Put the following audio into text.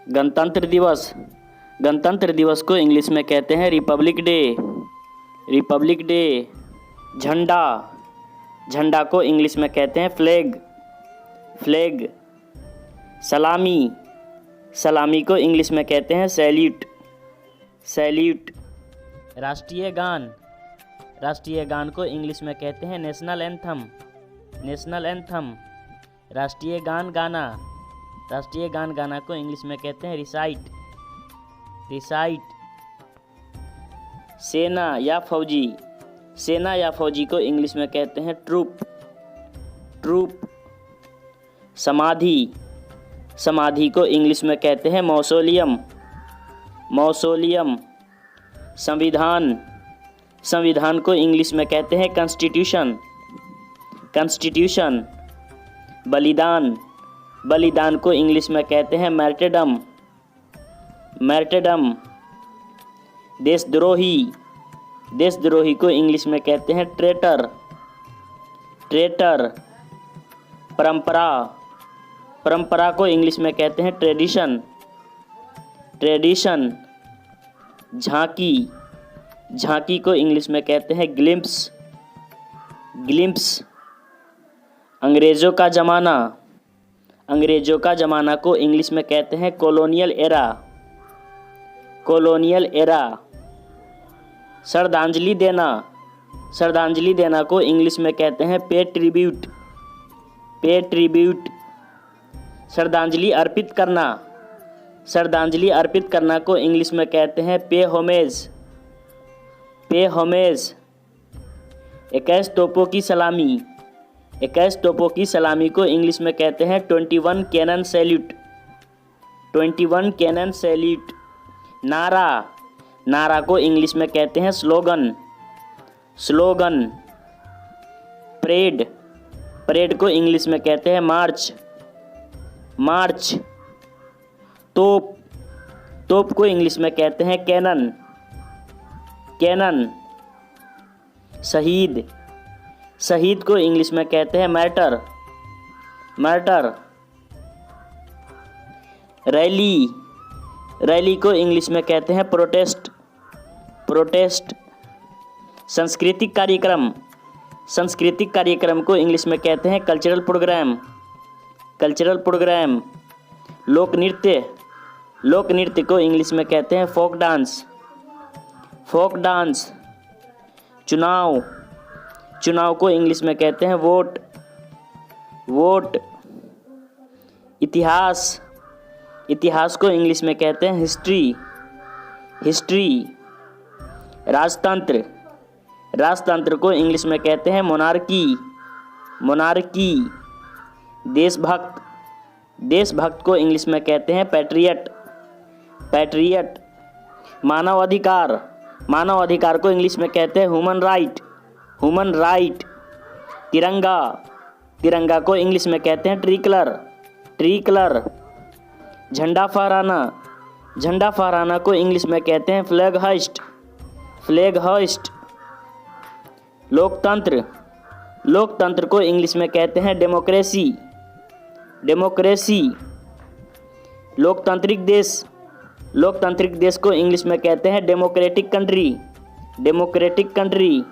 गणतंत्र दिवस, गणतंत्र दिवस को इंग्लिश में कहते हैं रिपब्लिक डे, रिपब्लिक डे। झंडा, झंडा को इंग्लिश में कहते हैं फ्लैग, फ्लैग। सलामी, सलामी को इंग्लिश में कहते हैं सैल्यूट, सैल्यूट। राष्ट्रीय गान, राष्ट्रीय गान को इंग्लिश में कहते हैं नेशनल एंथम, नेशनल एंथम। राष्ट्रीय गान गाना, राष्ट्रीय गान गाना को इंग्लिश में कहते हैं रिसाइट, रिसाइट। सेना या फौजी, सेना या फौजी को इंग्लिश में कहते हैं ट्रूप, ट्रूप। समाधि, समाधि को इंग्लिश में कहते हैं मौसोलियम, मौसोलियम। संविधान, संविधान को इंग्लिश में कहते हैं कॉन्स्टिट्यूशन, कॉन्स्टिट्यूशन। बलिदान, बलिदान को इंग्लिश में कहते हैं मार्टेडम, मार्टेडम। देशद्रोही, देशद्रोही को इंग्लिश में कहते हैं ट्रेटर, ट्रेटर। परंपरा, परंपरा को इंग्लिश में कहते हैं ट्रेडिशन, ट्रेडिशन। झांकी, झांकी को इंग्लिश में कहते हैं ग्लिम्प्स, ग्लिम्प्स। अंग्रेज़ों का ज़माना, अंग्रेज़ों का ज़माना को इंग्लिश में कहते हैं कॉलोनियल एरा, कॉलोनियल एरा। श्रद्धांजलि देना, श्रद्धांजलि देना को इंग्लिश में कहते हैं पे ट्रिब्यूट, पे ट्रिब्यूट। श्रद्धांजलि अर्पित करना, श्रद्धांजलि अर्पित करना को इंग्लिश में कहते हैं पे होमेज, पे होमेज। 21 तोपों की सलामी, 21 तोपों की सलामी को इंग्लिश में कहते हैं 21 कैनन सैल्यूट, 21 कैनन सैल्यूट। नारा, नारा को इंग्लिश में कहते हैं स्लोगन, स्लोगन। परेड, परेड को इंग्लिश में कहते हैं मार्च, मार्च। तोप, तोप को इंग्लिश में कहते हैं कैनन, कैनन। शहीद, शहीद को इंग्लिश में कहते हैं मार्टर, मार्टर। रैली, रैली को इंग्लिश में कहते हैं प्रोटेस्ट, प्रोटेस्ट। सांस्कृतिक कार्यक्रम, सांस्कृतिक कार्यक्रम को इंग्लिश में कहते हैं कल्चरल प्रोग्राम, कल्चरल प्रोग्राम। लोक नृत्य, लोक नृत्य को इंग्लिश में कहते हैं फोक डांस, फोक डांस। चुनाव, चुनाव को इंग्लिश में कहते हैं वोट, वोट। इतिहास, इतिहास को इंग्लिश में कहते हैं हिस्ट्री, हिस्ट्री। राजतंत्र, राजतंत्र को इंग्लिश में कहते हैं मोनार्की, मोनार्की। देशभक्त, देशभक्त को इंग्लिश में कहते हैं पैट्रियट, पैट्रियट। मानव अधिकार, मानव अधिकार को इंग्लिश में कहते हैं ह्यूमन राइट, ह्यूमन राइट। तिरंगा, तिरंगा को इंग्लिश में कहते हैं ट्री कलर, ट्री कलर। झंडा फहराना, झंडा फहराना को इंग्लिश में कहते हैं फ्लैग हाइस्ट, फ्लैग हाइस्ट। लोकतंत्र, लोकतंत्र को इंग्लिश में कहते हैं डेमोक्रेसी, डेमोक्रेसी। लोकतांत्रिक देश, लोकतांत्रिक देश को इंग्लिश में कहते हैं डेमोक्रेटिक कंट्री, डेमोक्रेटिक कंट्री।